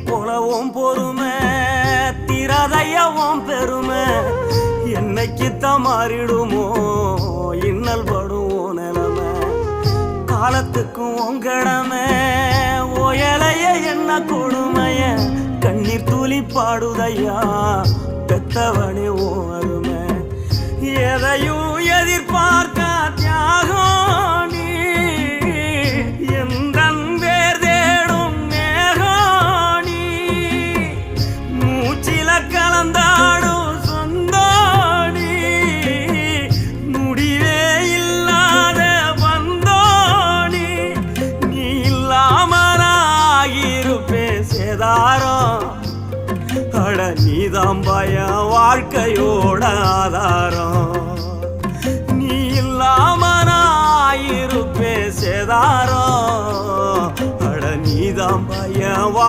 போலவும் பொறுமை திரதையவும் பெருமை என்னைக்குத்தான் மாறிடுமோ இன்னல் படுவோம் நிலைமை காலத்துக்கும் உங்கடமை ஓயலைய என்ன கொடுமைய கண்ணீர் துளி பாடுதையா பெத்தவனே ஓ அருமை எதையும் எதிர்பார்க்க தியாகம் நீ எந்தன் பேர் தேடும் மேகம் நீ மூச்சில கலந்தாடும் சொந்தோணி முடிவே இல்லாத வந்தோணி நீ இல்லாமலாகிருப்பேன் சேதாரம் அட நீதான் பயம் வாழ்க்கையோட ஆதாரம் நீ இல்லாம நான் இருப்பேன் சேதாரம் அட நீதான் பயம்